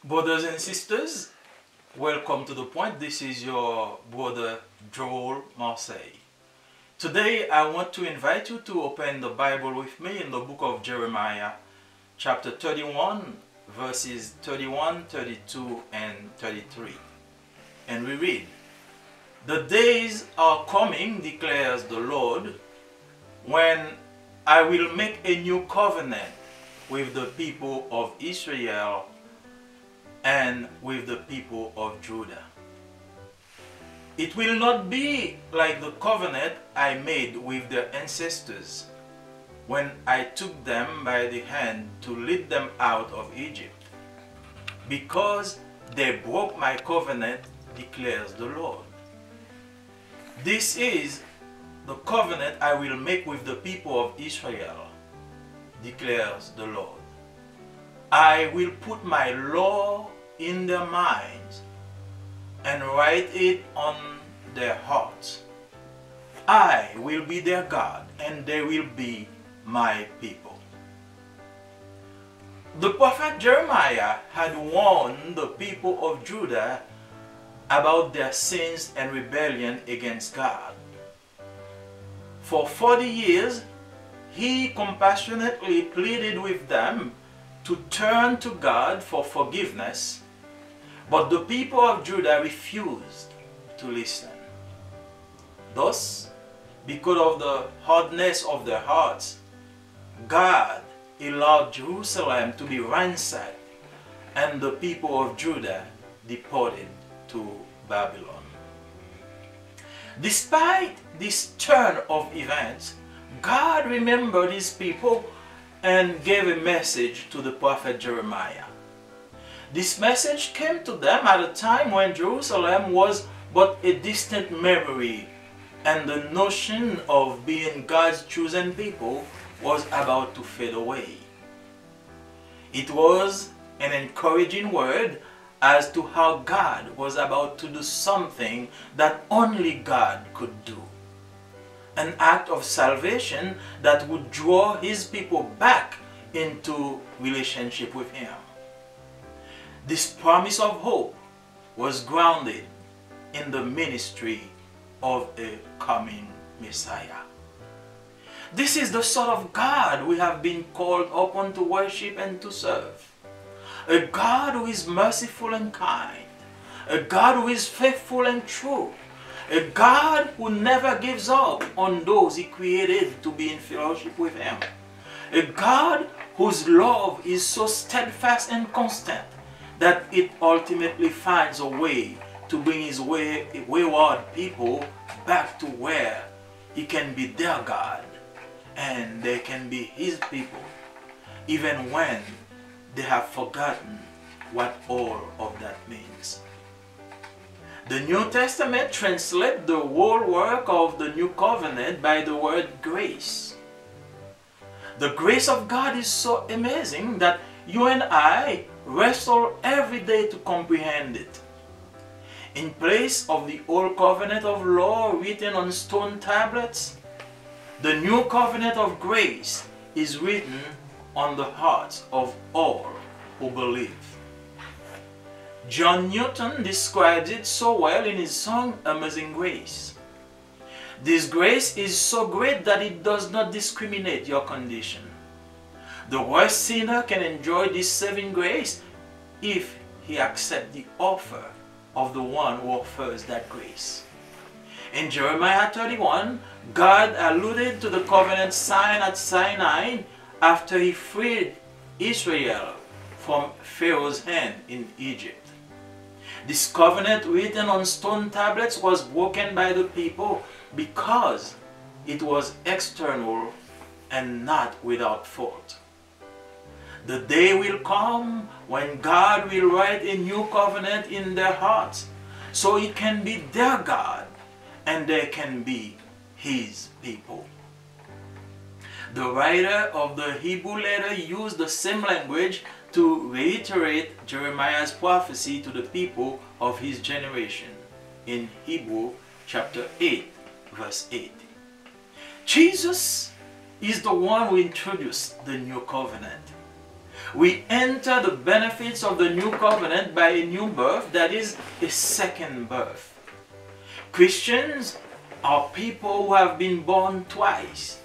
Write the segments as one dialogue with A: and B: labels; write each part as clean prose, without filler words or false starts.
A: Brothers and sisters, welcome to The Point. This is your brother Joel Marseille. Today I want to invite you to open the Bible with me in the book of Jeremiah, chapter 31, verses 31, 32, and 33. And we read, "The days are coming, declares the Lord, when I will make a new covenant with the people of Israel and with the people of Judah. It will not be like the covenant I made with their ancestors when I took them by the hand to lead them out of Egypt, because they broke my covenant, declares the Lord. This is the covenant I will make with the people of Israel, declares the Lord. I will put my law in their minds and write it on their hearts. I will be their God, and they will be my people." The prophet Jeremiah had warned the people of Judah about their sins and rebellion against God. For 40 years, he compassionately pleaded with them to turn to God for forgiveness, but the people of Judah refused to listen. Thus, because of the hardness of their hearts, God allowed Jerusalem to be ransacked and the people of Judah deported to Babylon. Despite this turn of events, God remembered his people and gave a message to the prophet Jeremiah. This message came to them at a time when Jerusalem was but a distant memory, and the notion of being God's chosen people was about to fade away. It was an encouraging word as to how God was about to do something that only God could do. An act of salvation that would draw his people back into relationship with him. This promise of hope was grounded in the ministry of a coming Messiah. This is the sort of God we have been called upon to worship and to serve. A God who is merciful and kind. A God who is faithful and true. A God who never gives up on those he created to be in fellowship with him. A God whose love is so steadfast and constant that it ultimately finds a way to bring his wayward people back to where he can be their God and they can be his people, even when they have forgotten what all of that means. The New Testament translates the whole work of the New Covenant by the word grace. The grace of God is so amazing that you and I wrestle every day to comprehend it. In place of the old covenant of law written on stone tablets, the new covenant of grace is written on the hearts of all who believe. John Newton describes it so well in his song Amazing Grace. This grace is so great that it does not discriminate your condition. The worst sinner can enjoy this saving grace if he accepts the offer of the one who offers that grace. In Jeremiah 31, God alluded to the covenant signed at Sinai after he freed Israel from Pharaoh's hand in Egypt. This covenant written on stone tablets was broken by the people because it was external and not without fault. The day will come when God will write a new covenant in their hearts so it can be their God and they can be his people. The writer of the Hebrew letter used the same language to reiterate Jeremiah's prophecy to the people of his generation in Hebrew chapter 8, verse 8. Jesus is the one who introduced the new covenant. We enter the benefits of the new covenant by a new birth, that is a second birth. Christians are people who have been born twice.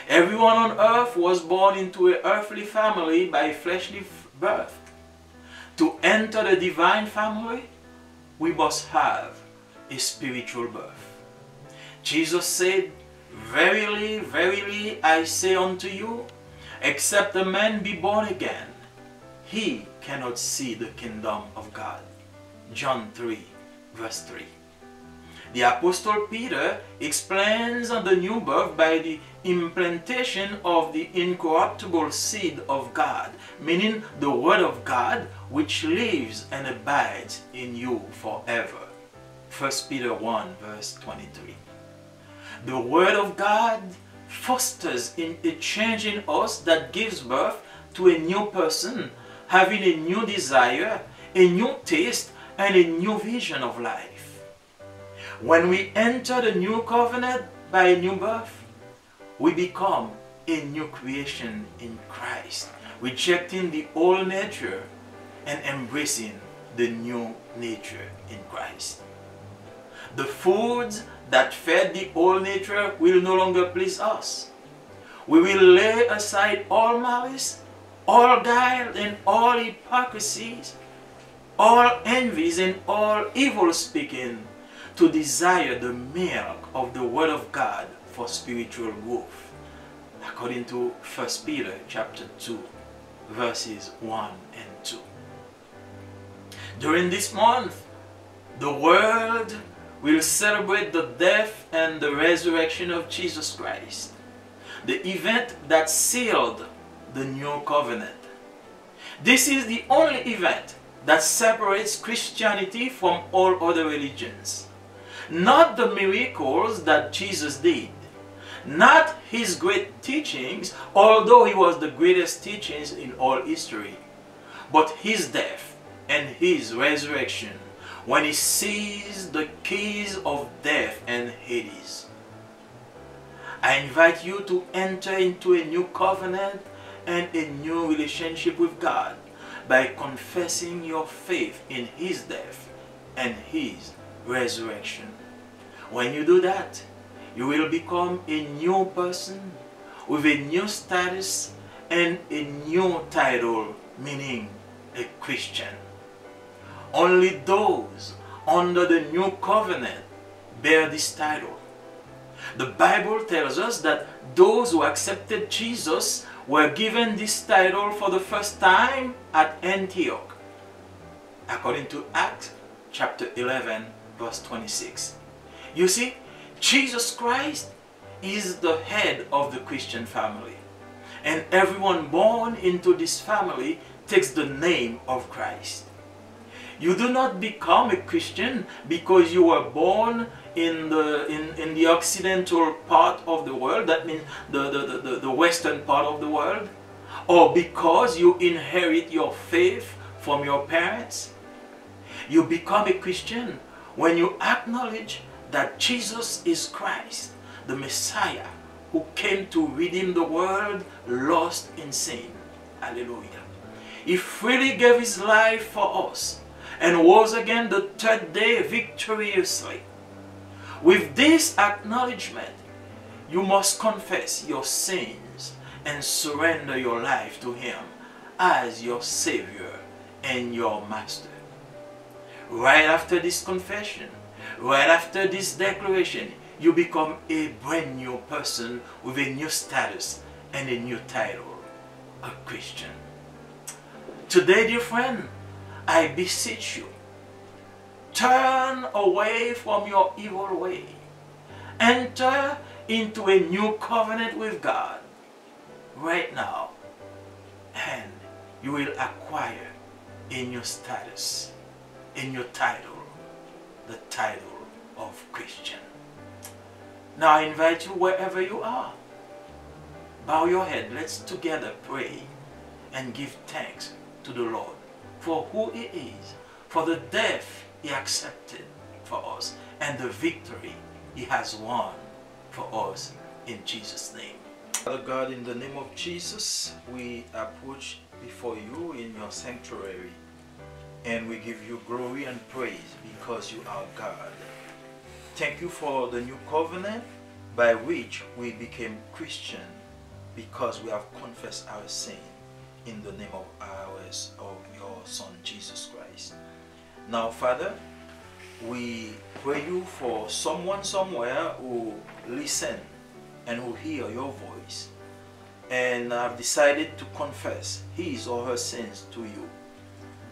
A: Everyone on earth was born into an earthly family by fleshly birth. To enter the divine family, we must have a spiritual birth. Jesus said, "Verily, verily, I say unto you, except a man be born again, he cannot see the kingdom of God." John 3, verse 3. The Apostle Peter explains the new birth by the implantation of the incorruptible seed of God, meaning the Word of God, which lives and abides in you forever. 1 Peter 1, verse 23. The Word of God fosters in a change in us that gives birth to a new person, having a new desire, a new taste, and a new vision of life. When we enter the new covenant by a new birth, we become a new creation in Christ, rejecting the old nature and embracing the new nature in Christ. The foods that fed the old nature will no longer please us. We will lay aside all malice, all guile, and all hypocrisies, all envies, and all evil speaking, to desire the milk of the Word of God for spiritual growth, according to 1 Peter chapter 2, verses 1 and 2. During this month, the world will celebrate the death and the resurrection of Jesus Christ, the event that sealed the new covenant. This is the only event that separates Christianity from all other religions. Not the miracles that Jesus did, not his great teachings, although he was the greatest teachings in all history, but his death and his resurrection, when he seized the keys of death and Hades. I invite you to enter into a new covenant and a new relationship with God by confessing your faith in his death and his resurrection. When you do that, you will become a new person with a new status and a new title, meaning a Christian. Only those under the new covenant bear this title. The Bible tells us that those who accepted Jesus were given this title for the first time at Antioch, according to Acts chapter 11, verse 26. You see, Jesus Christ is the head of the Christian family, and everyone born into this family takes the name of Christ. You do not become a Christian because you were born in the occidental part of the world, that means the western part of the world, or because you inherit your faith from your parents. You become a Christian when you acknowledge that Jesus is Christ, the Messiah, who came to redeem the world lost in sin. Hallelujah. He freely gave his life for us and rose again the third day victoriously. With this acknowledgement, you must confess your sins and surrender your life to him as your Savior and your Master. Right after this confession, right after this declaration, you become a brand new person with a new status and a new title, a Christian. Today, dear friend, I beseech you, turn away from your evil way. Enter into a new covenant with God right now, and you will acquire a new status, a new title, the title of Christian. Now I invite you wherever you are. Bow your head. Let's together pray and give thanks to the Lord for who he is, for the death he accepted for us, and the victory he has won for us in Jesus' name. Father God, in the name of Jesus, we approach before you in your sanctuary, and we give you glory and praise because you are God. Thank you for the new covenant by which we became Christian, because we have confessed our sin in the name of your Son Jesus Christ. Now, Father, we pray you for someone somewhere who listen and who hear your voice and have decided to confess his or her sins to you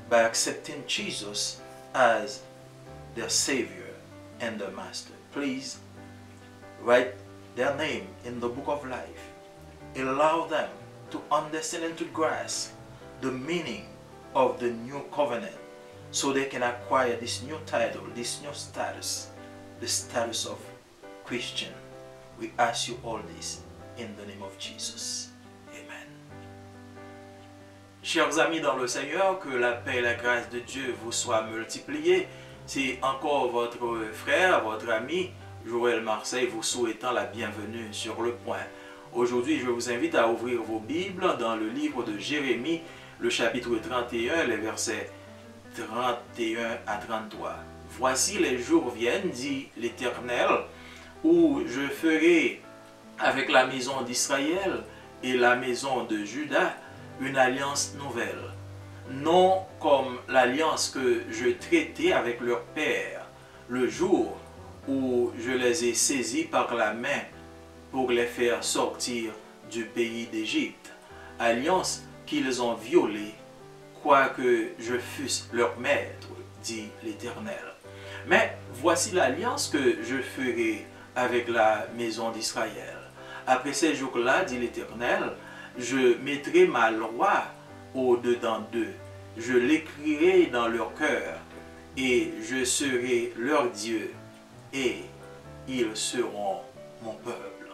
A: by accepting Jesus as their Savior and their Master. Please write their name in the book of life. Allow them to understand and to grasp the meaning of the new covenant so they can acquire this new title, this new status, the status of Christian. We ask you all this in the name of Jesus. Amen. Chers amis dans le Seigneur, que la paix et la grâce de Dieu vous soient multipliées. C'est encore votre frère, votre ami, Joël Marseille, vous souhaitant la bienvenue sur Le Point. Aujourd'hui, je vous invite à ouvrir vos Bibles dans le livre de Jérémie, le chapitre 31, les versets 31 à 33. Voici les jours viennent, dit l'Éternel, où je ferai avec la maison d'Israël et la maison de Juda une alliance nouvelle, non comme l'alliance que je traitais avec leur père le jour où je les ai saisis par la main pour les faire sortir du pays d'Égypte, alliance qu'ils ont violée, quoique je fusse leur maître, dit l'Éternel. Mais voici l'alliance que je ferai avec la maison d'Israël. Après ces jours-là, dit l'Éternel, je mettrai ma loi au-dedans d'eux, je l'écrirai dans leur cœur, et je serai leur Dieu, et ils seront mon peuple.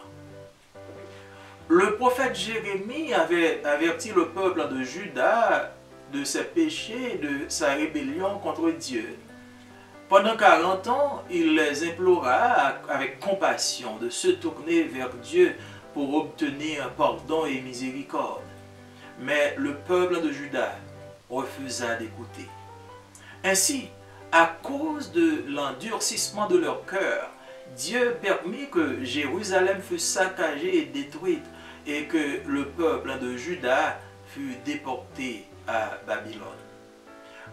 A: Le prophète Jérémie avait averti le peuple de Juda de ses péchés, de sa rébellion contre Dieu. Pendant 40 ans, il les implora avec compassion de se tourner vers Dieu pour obtenir pardon et miséricorde. Mais le peuple de Juda refusa d'écouter. Ainsi, à cause de l'endurcissement de leur cœur, Dieu permit que Jérusalem fût saccagée et détruite et que le peuple de Juda fut déporté à Babylone.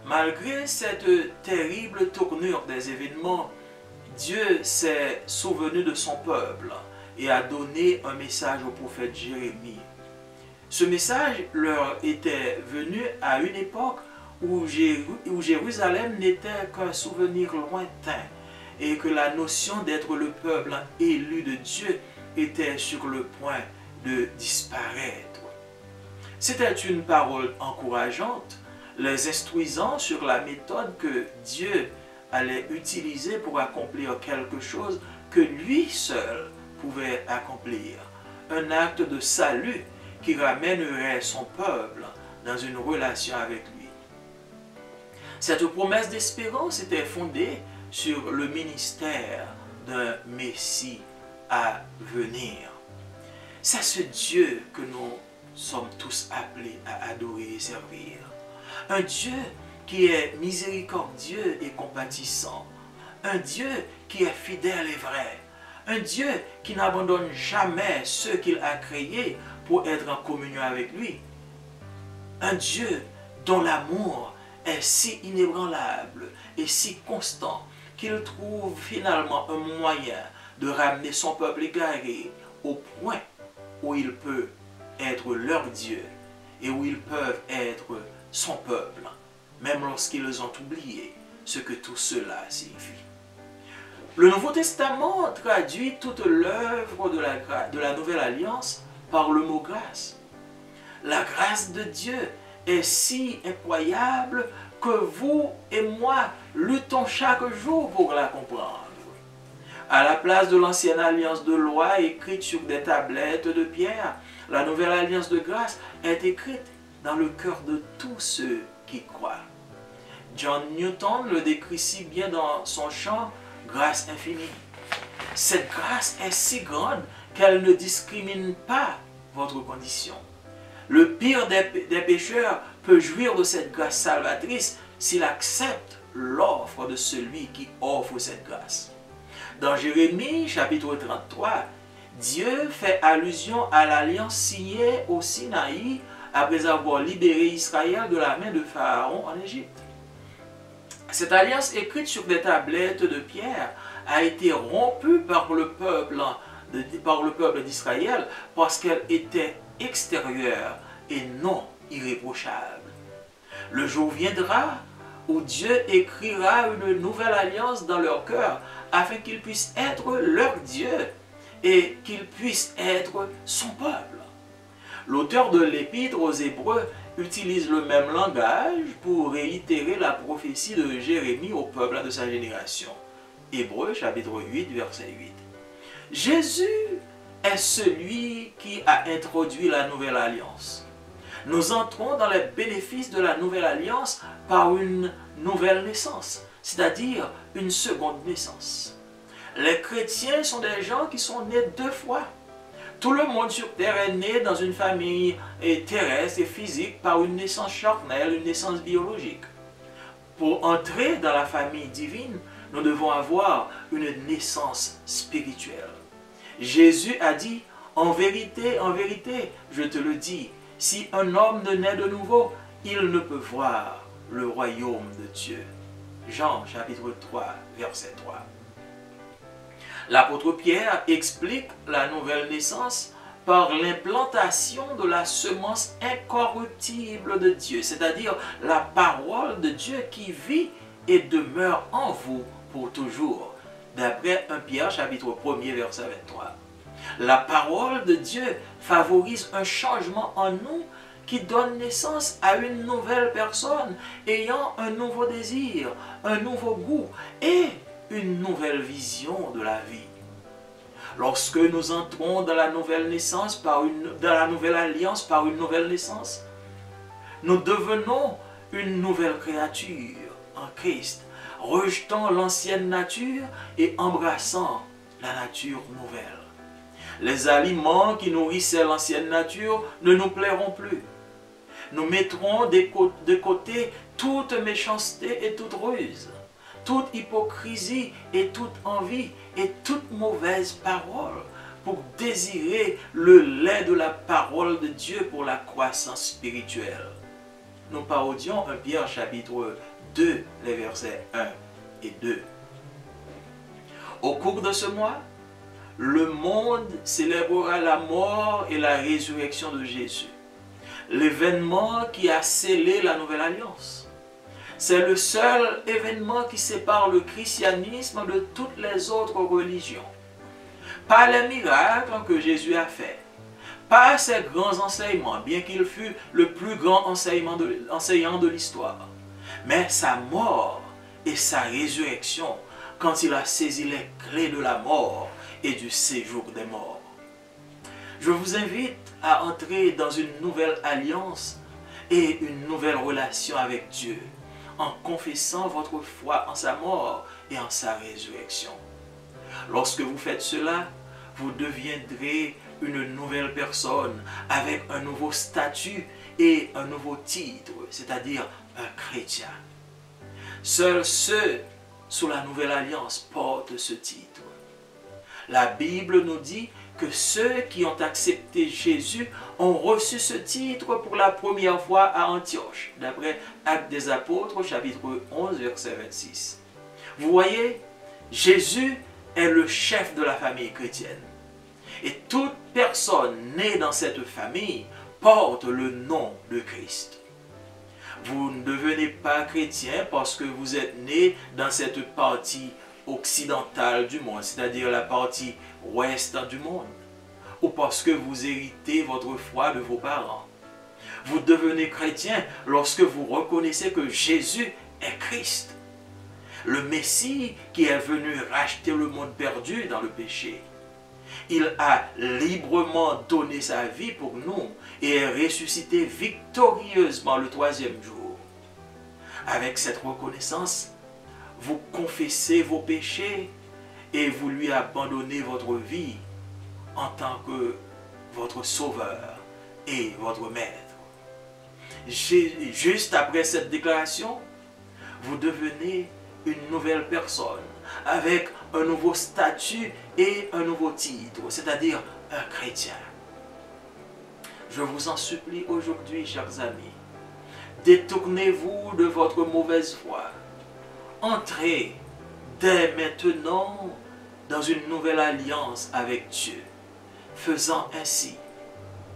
A: Malgré cette terrible tournure des événements, Dieu s'est souvenu de son peuple et a donné un message au prophète Jérémie. Ce message leur était venu à une époque où Jérusalem n'était qu'un souvenir lointain et que la notion d'être le peuple élu de Dieu était sur le point de disparaître. C'était une parole encourageante, les instruisant sur la méthode que Dieu allait utiliser pour accomplir quelque chose que lui seul pouvait accomplir. Un acte de salut qui ramènerait son peuple dans une relation avec lui. Cette promesse d'espérance était fondée sur le ministère d'un Messie à venir. C'est ce Dieu que nous sommes tous appelés à adorer et servir. Un Dieu qui est miséricordieux et compatissant. Un Dieu qui est fidèle et vrai. Un Dieu qui n'abandonne jamais ceux qu'il a créés pour être en communion avec lui. Un Dieu dont l'amour est si inébranlable et si constant qu'il trouve finalement un moyen de ramener son peuple égaré au point où il peut être leur Dieu et où ils peuvent être son peuple, même lorsqu'ils ont oublié ce que tout cela signifie. Le Nouveau Testament traduit toute l'œuvre de la Nouvelle Alliance par le mot grâce. La grâce de Dieu est si incroyable que vous et moi luttons chaque jour pour la comprendre. À la place de l'ancienne alliance de loi écrite sur des tablettes de pierre, la nouvelle alliance de grâce est écrite dans le cœur de tous ceux qui croient. John Newton le décrit si bien dans son chant « Grâce infinie ». Cette grâce est si grande qu'elle ne discrimine pas votre condition. Le pire des pécheurs peut jouir de cette grâce salvatrice s'il accepte l'offre de celui qui offre cette grâce. Dans Jérémie chapitre 33, Dieu fait allusion à l'alliance signée au Sinaï après avoir libéré Israël de la main de Pharaon en Égypte. Cette alliance écrite sur des tablettes de pierre a été rompue par le peuple d'Israël parce qu'elle était extérieure et non irréprochable. Le jour viendra où Dieu écrira une nouvelle alliance dans leur cœur afin qu'ils puissent être leur Dieu et qu'ils puissent être son peuple. L'auteur de l'Épître aux Hébreux utilise le même langage pour réitérer la prophétie de Jérémie au peuple de sa génération. Hébreux chapitre 8 verset 8. Jésus est celui qui a introduit la nouvelle alliance. Nous entrons dans les bénéfices de la nouvelle alliance par une nouvelle naissance, c'est-à-dire une seconde naissance. Les chrétiens sont des gens qui sont nés deux fois. Tout le monde sur terre est né dans une famille terrestre et physique par une naissance charnelle, une naissance biologique. Pour entrer dans la famille divine, nous devons avoir une naissance spirituelle. Jésus a dit, en vérité, je te le dis, si un homme ne naît de nouveau, il ne peut voir le royaume de Dieu. Jean chapitre 3, verset 3. L'apôtre Pierre explique la nouvelle naissance par l'implantation de la semence incorruptible de Dieu, c'est-à-dire la parole de Dieu qui vit et demeure en vous pour toujours, d'après 1 Pierre chapitre 1er verset 23. La parole de Dieu favorise un changement en nous qui donne naissance à une nouvelle personne ayant un nouveau désir, un nouveau goût et une nouvelle vision de la vie. Lorsque nous entrons dans la nouvelle naissance, dans la nouvelle alliance par une nouvelle naissance, nous devenons une nouvelle créature en Christ, rejetant l'ancienne nature et embrassant la nature nouvelle. Les aliments qui nourrissaient l'ancienne nature ne nous plairont plus. Nous mettrons de côté toute méchanceté et toute ruse, toute hypocrisie et toute envie et toute mauvaise parole pour désirer le lait de la parole de Dieu pour la croissance spirituelle. Nous parodions 1 Pierre chapitre 2, les versets 1 et 2. Au cours de ce mois, le monde célébrera la mort et la résurrection de Jésus, l'événement qui a scellé la nouvelle alliance. C'est le seul événement qui sépare le christianisme de toutes les autres religions. Pas les miracles que Jésus a faits, pas ses grands enseignements, bien qu'il fût le plus grand enseignant de l'histoire, mais sa mort et sa résurrection quand il a saisi les clés de la mort et du séjour des morts. Je vous invite à entrer dans une nouvelle alliance et une nouvelle relation avec Dieu en confessant votre foi en sa mort et en sa résurrection. Lorsque vous faites cela, vous deviendrez une nouvelle personne avec un nouveau statut et un nouveau titre, c'est-à-dire un chrétien. Seuls ceux sous la nouvelle alliance portent ce titre. La Bible nous dit que ceux qui ont accepté Jésus ont reçu ce titre pour la première fois à Antioche, d'après Actes des Apôtres, chapitre 11, verset 26. Vous voyez, Jésus est le chef de la famille chrétienne. Et toute personne née dans cette famille porte le nom de Christ. Vous ne devenez pas chrétien parce que vous êtes né dans cette partie occidentale du monde, c'est-à-dire la partie ouest du monde, ou parce que vous héritez votre foi de vos parents. Vous devenez chrétien lorsque vous reconnaissez que Jésus est Christ, le Messie qui est venu racheter le monde perdu dans le péché. Il a librement donné sa vie pour nous et est ressuscité victorieusement le troisième jour. Avec cette reconnaissance, vous confessez vos péchés et vous lui abandonnez votre vie en tant que votre sauveur et votre maître. Juste après cette déclaration, vous devenez une nouvelle personne avec un nouveau statut et un nouveau titre, c'est-à-dire un chrétien. Je vous en supplie aujourd'hui, chers amis, détournez-vous de votre mauvaise voie. Entrez dès maintenant dans une nouvelle alliance avec Dieu. Faisant ainsi,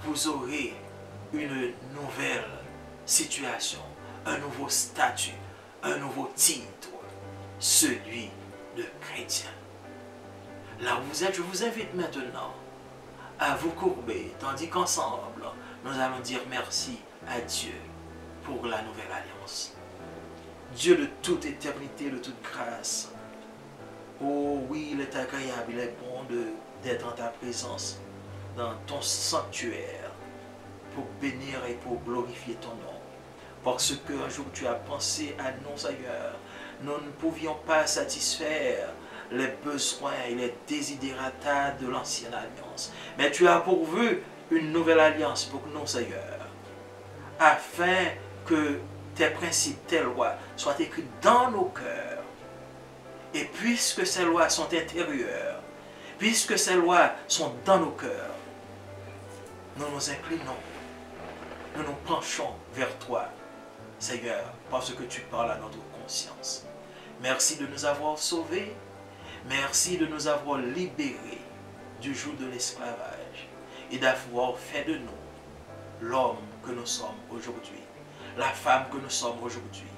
A: vous aurez une nouvelle situation, un nouveau statut, un nouveau titre, celui de chrétien. Là où vous êtes, je vous invite maintenant à vous courber, tandis qu'ensemble, nous allons dire merci à Dieu pour la nouvelle alliance. Dieu de toute éternité, de toute grâce, oh oui, il est agréable, il est bon d'être en ta présence, dans ton sanctuaire, pour bénir et pour glorifier ton nom. Parce qu'un jour tu as pensé à nous, Seigneur, nous ne pouvions pas satisfaire les besoins et les désidératas de l'ancienne alliance. Mais tu as pourvu une nouvelle alliance pour nous, Seigneur, afin que tes principes, tes lois soient écrits dans nos cœurs. Et puisque ces lois sont intérieures, puisque ces lois sont dans nos cœurs, nous nous inclinons, nous nous penchons vers toi, Seigneur, parce que tu parles à notre conscience. Merci de nous avoir sauvés. Merci de nous avoir libérés du joug de l'esclavage et d'avoir fait de nous l'homme que nous sommes aujourd'hui, la femme que nous sommes aujourd'hui,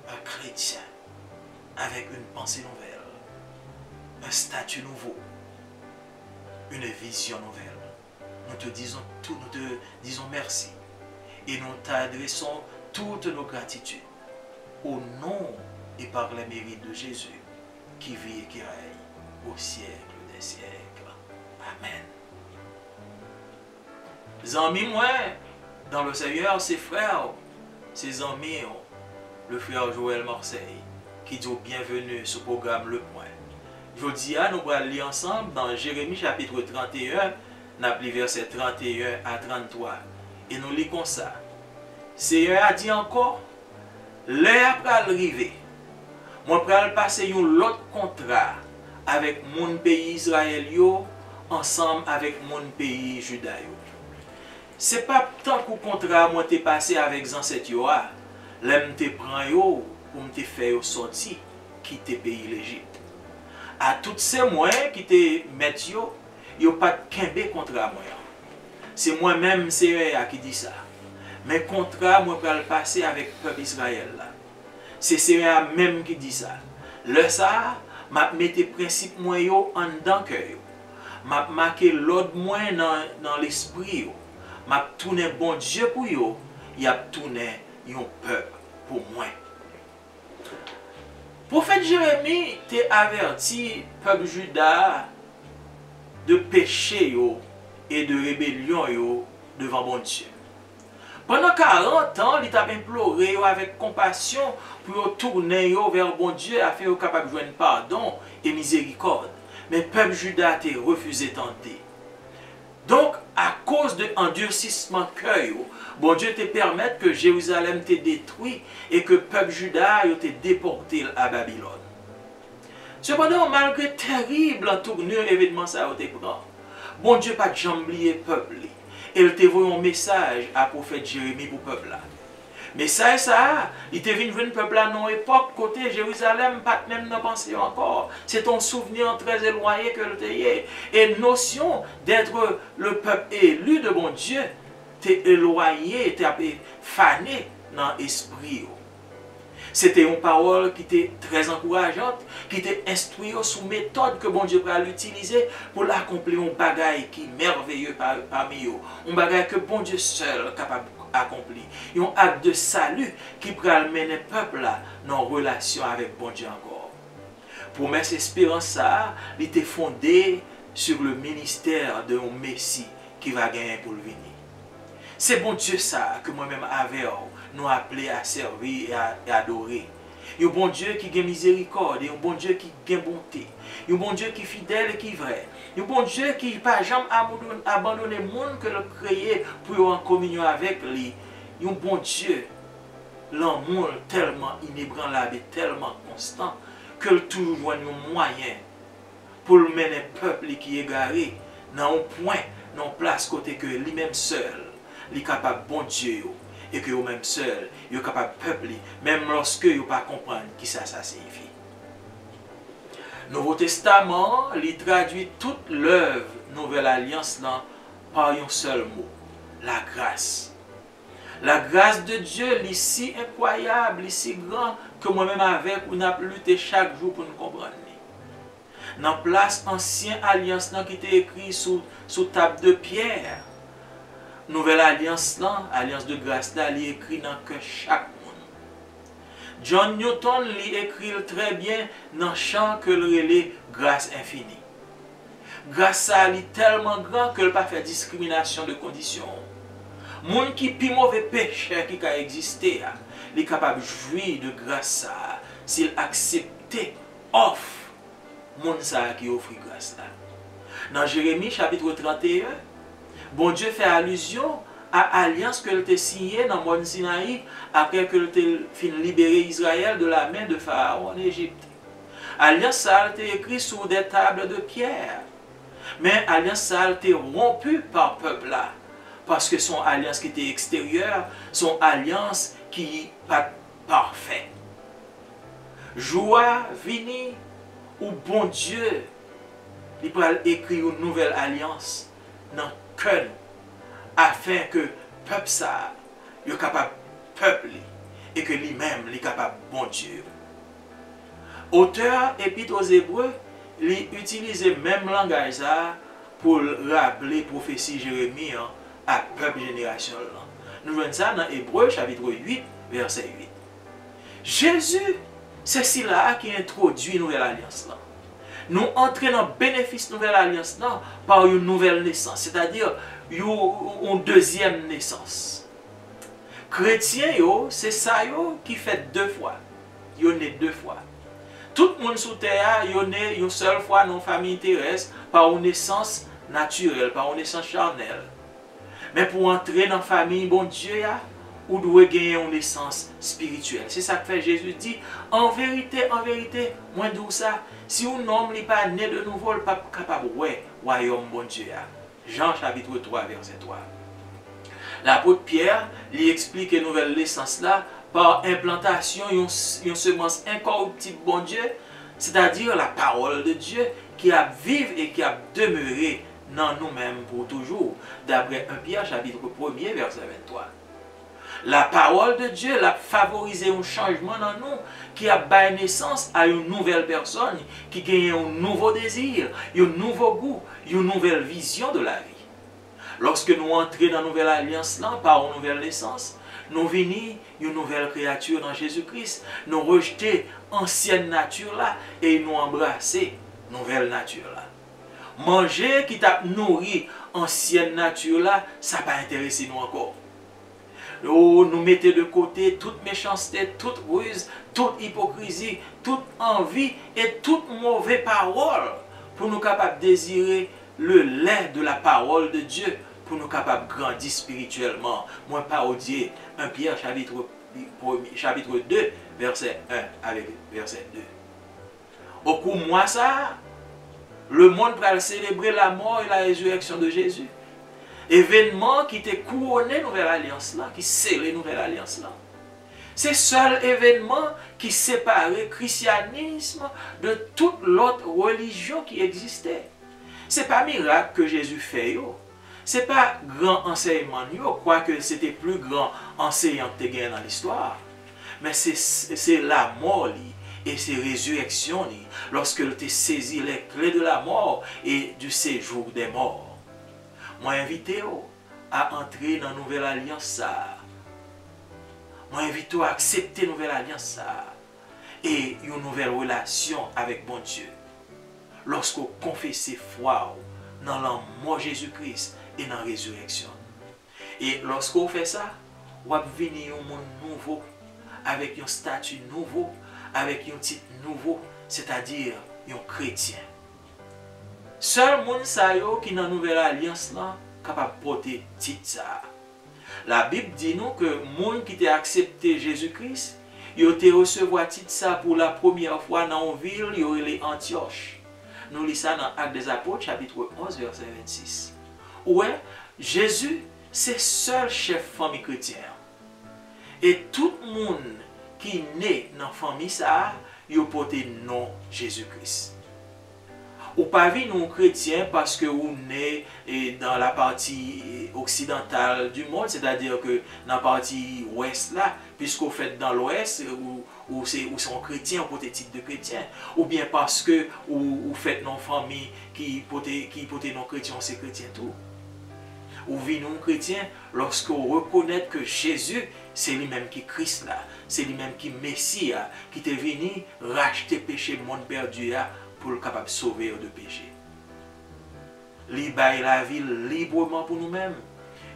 A: un chrétien avec une pensée nouvelle, un statut nouveau, une vision nouvelle. Nous te disons merci et nous t'adressons toutes nos gratitudes au nom et par les mérites de Jésus qui vit et qui règne au siècle des siècles. Amen. Amis, moi, dans le Seigneur, ses frères, ses amis, le frère Joël Marseille, qui dit bienvenue sur le programme Le Point. Jeudi, nous allons lire ensemble dans Jérémie chapitre 31, nous allons verset 31 à 33. Et nous lisons ça. Seigneur a dit encore, l'heure va arriver. Moi, je vais passer un autre contrat avec mon pays Israël, ensemble avec mon pays Juda. Ce n'est pas tant que le contrat moi t'ai passé avec les ancêtres, l'aime te prend pour me faire sortir, quitter le pays l'Égypte. À tous ces moyens qui te mettent, il n'y a pas de kembe contrat moi. C'est moi-même qui dit ça. Mais contrat, moi, je vais le passer avec le peuple Israël. C'est Seigneur même qui dit ça. Le ça, je mets les principes en dedans cœur. Je marqué l'ordre dans l'esprit. Je tourné bon Dieu pour eux. Il a tourné un peuple pour moi. Le prophète Jérémie t'a averti le peuple Juda de péché et de rébellion devant bon Dieu. Pendant 40 ans, il t'a imploré avec compassion pour tourner vers bon Dieu afin d'être capable de joindre pardon et miséricorde. Mais le peuple Juda t'a refusé tenter. Donc, à cause de l'endurcissement de cœur, bon Dieu te permet que Jérusalem te détruit et que le peuple Juda te déporté à Babylone. Cependant, malgré terrible tournure événement ça te prend, bon Dieu pas jamais oublié le peuple. Il te voit un message à prophète Jérémie pour le peuple là. Message ça, il te venu le peuple là dans l'époque côté Jérusalem, pas même dans pensée encore. C'est ton souvenir très éloigné que le t'ayé. Et notion d'être le peuple élu de bon Dieu, t'es éloigné, t'es fané dans l'esprit. C'était une parole qui était très encourageante, qui était instruite sous méthode que bon Dieu va l'utiliser pour l'accomplir un bagage qui est merveilleux parmi eux. Un bagage que bon Dieu seul est capable d'accomplir. Un acte de salut qui va mener le peuple là dans relation avec bon Dieu encore. Pour mettre espérance ça, il était fondé sur le ministère d'un Messie qui va gagner pour le venir. C'est bon Dieu ça que moi-même avec nous appelé à servir et à adorer. Un bon Dieu qui a miséricorde, un bon Dieu qui a bonté, un bon Dieu qui est fidèle et qui est vrai, un bon Dieu qui n'a pas jamais abandonné le monde que le créé pour être en communion avec lui. Un bon Dieu, l'amour tellement inébranlable et tellement constant que toujours voit un moyen pour le mener peuple qui est égaré dans un point, dans une place côté que lui-même seul, il est capable bon Dieu et que lui-même seul, il est capable peuple même lorsque il ne pas comprendre qui ça signifie. Nouveau Testament, il traduit toute l'œuvre Nouvelle Alliance là, par un seul mot, la grâce. La grâce de Dieu est si incroyable, est si grand que moi-même avec, on a lutté chaque jour pour nous comprendre. Dans la place ancienne alliance qui était écrit sous table de pierre, nouvelle alliance, alliance de grâce, là, il est écrit dans que chaque monde. John Newton écrit très bien dans le chant que le relais grâce infinie. Grâce à lui tellement grand que ne pas faire discrimination de conditions. Moun qui plus mauvais péché qui a existé, il est capable de jouir de grâce s'il accepte offre moun ça qui offre grâce là. Dans Jérémie chapitre 31, bon Dieu fait allusion à l'alliance que il a signée dans le mont Sinaï après que il fin libéré Israël de la main de Pharaon en Égypte. Alliance ça a été écrit sur des tables de pierre. Mais alliance ça a été rompue par le peuple là. Parce que son alliance qui était extérieure, son alliance qui n'est pas parfaite. Joie, vini, ou bon Dieu, il peut écrire une nouvelle alliance dans le cœur, afin que le peuple ça, soit capable de peupler, et que lui-même est capable de bon Dieu. Auteur épître aux Hébreux, il utilise le même langage pour rappeler la prophétie Jérémie à peuple génération. Nous voyons ça dans Hébreux chapitre 8, verset 8. Jésus, c'est celui-là qui introduit la nouvelle alliance. Nous entrons dans le bénéfice de la nouvelle alliance par une nouvelle naissance, c'est-à-dire une deuxième naissance. Chrétien, c'est ça qui fait deux fois. Il y né deux fois. Tout le monde sur terre, il y né une seule fois dans la famille terrestre par une naissance naturelle, par une naissance charnelle. Mais pour entrer dans la famille, bon Dieu, ou doit gagner une naissance spirituelle. C'est ça que fait Jésus dit, en vérité, moi d'où ça, si un homme n'est pas né de nouveau, il n'est pas capable de royaume bon Dieu. Jean chapitre 3, verset 3. L'apôtre Pierre lui explique la nouvelle naissance là par implantation d'une semence incorruptible bon Dieu, c'est-à-dire la parole de Dieu qui a vive et qui a demeuré dans nous-mêmes pour toujours, d'après 1 Pierre chapitre 1, verset 23. La parole de Dieu a favorisé un changement dans nous qui a donné naissance à une nouvelle personne qui gagne un nouveau désir, un nouveau goût, une nouvelle vision de la vie. Lorsque nous entrons dans la nouvelle alliance là, par une nouvelle naissance, nous venons une nouvelle créature dans Jésus-Christ, nous rejeter ancienne nature là et nous embrasser nouvelle nature là. Manger qui t'a nourri ancienne nature là, ça n'a pas intéressé nous encore. Nous mettons de côté toute méchanceté, toute ruse, toute hypocrisie, toute envie et toute mauvaise parole pour nous capables de désirer le lait de la parole de Dieu, pour nous capables de grandir spirituellement. Moi, parodier 1 Pierre chapitre 2, verset 1 avec verset 2. Au cours de moi, ça, le monde va célébrer la mort et la résurrection de Jésus. Événement qui était couronné nouvelle alliance là, qui scellait nouvelle alliance là. C'est le seul événement qui séparait le christianisme de toute l'autre religion qui existait. Ce n'est pas miracle que Jésus fait. Ce n'est pas grand enseignement, quoique c'était plus grand enseignant que tu as dans l'histoire. Mais c'est la mort et c'est la résurrection lorsque tu saisi les clés de la mort et du séjour des morts. Moi, invité à entrer dans la nouvelle alliance. Moi, invité à accepter la nouvelle alliance et une nouvelle relation avec bon Dieu. Lorsqu'on confesse foi dans la mort Jésus-Christ et dans la résurrection. Et lorsqu'on fait ça, on va venir un monde nouveau, avec un statut nouveau, avec un titre nouveau, c'est-à-dire un chrétien. Seul monde sa yo qui dans nouvelle alliance là capable porter titre ça. La Bible dit nous que monde qui t'a accepté Jésus-Christ, yo te recevoir titre ça pour la première fois dans une ville, yo les Antioche. Nous lisons ça dans Actes des Apôtres chapitre 11 verset 26. Ouais, Jésus c'est seul chef famille chrétien. Et tout le monde qui est né dans la famille ça, yo porte nom Jésus-Christ. Ou pas vivre non chrétien parce que vous né dans la partie occidentale du monde, c'est-à-dire que dans la partie ouest là, puisque vous faites dans l'ouest, ou sont chrétiens, vous portez titre de chrétien, ou bien parce que vous faites dans famille qui porte non chrétien, c'est chrétien tout. Ou vivez non chrétien lorsque vous reconnaissez que Jésus, c'est lui-même qui est Christ là, c'est lui-même qui est Messie, qui est venu racheter péché le monde perdu pour le capable de sauver de péché. Il baille la vie librement pour nous-mêmes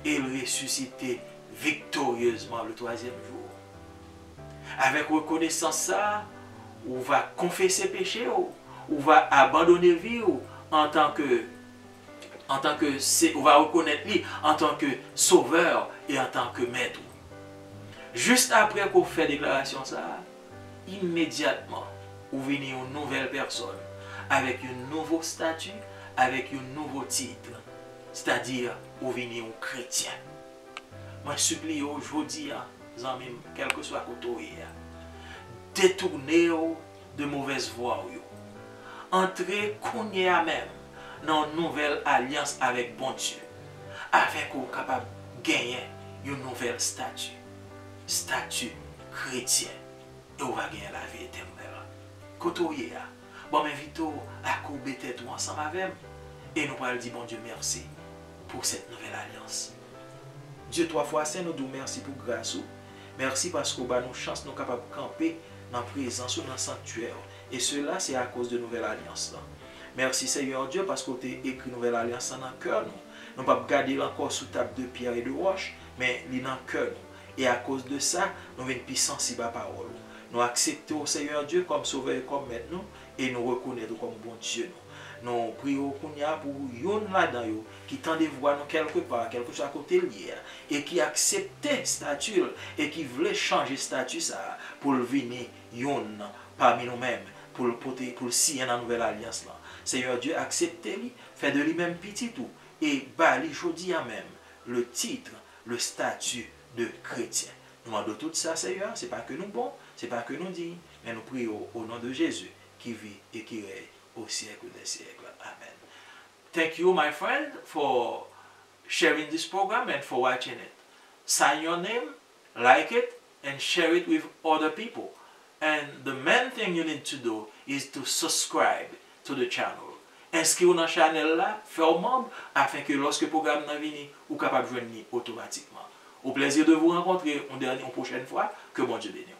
A: et il ressusciter victorieusement le troisième jour. Avec reconnaissance ça, on va confesser péché, on va abandonner vie en tant que on va reconnaître lui en tant que sauveur et en tant que maître. Juste après qu'on fait déclaration ça, immédiatement, vous venez une nouvelle personne avec un nouveau statut, avec un nouveau titre, c'est-à-dire vous venez un chrétien. Moi, je supplie aujourd'hui, quel que soit le côté, détournez de mauvaises voies. Entrez qu'on y a même dans une nouvelle alliance avec bon Dieu, avec vous capable de gagner un nouvel statut chrétien, et vous va gagner la vie éternelle. Côté bon, m'invite à courber tête ensemble avec moi et nous allons dire bon Dieu merci pour cette nouvelle alliance. Dieu trois fois saint, nous disons merci pour grâce. Merci parce que nous avons chance, nous sommes capables de camper dans la présence, dans le sanctuaire. Et cela, c'est à cause de la nouvelle alliance. Merci Seigneur Dieu parce que tu as écrit la nouvelle alliance dans le cœur. Nous ne pouvons pas garder encore sous table de pierre et de roche, mais il est dans le cœur. Et à cause de ça, nous venons plus sensibles à la parole. Nous acceptons Seigneur Dieu comme sauveur et comme maître nous, et nous reconnaissons comme bon Dieu. Nous prions pour yon là-dedans qui tend de voir nous quelque part, quelque chose à côté lié, et qui acceptait statut et qui voulait changer statut ça pour venir yon parmi nous-mêmes, pour le porter, pour le signer dans la nouvelle alliance là. Seigneur Dieu, acceptez-lui, fait de lui-même petit tout, et bali jodi à même le titre, le statut de chrétien. Nous demandons tout ça, Seigneur, c'est pas que nous bon, c'est pas que nous dit, mais nous prions au nom de Jésus qui vit et qui règne au siècle des siècles. Amen. Thank you, my friend, for sharing this program and for watching it. Sign your name, like it, and share it with other people. And the main thing you need to do is to subscribe to the channel. Inscrivez-vous dans la chaîne là, faites membre afin que lorsque le programme est venu, vous soyez capable de joindre automatiquement. Au plaisir de vous rencontrer une prochaine fois. Que bon Dieu bénisse.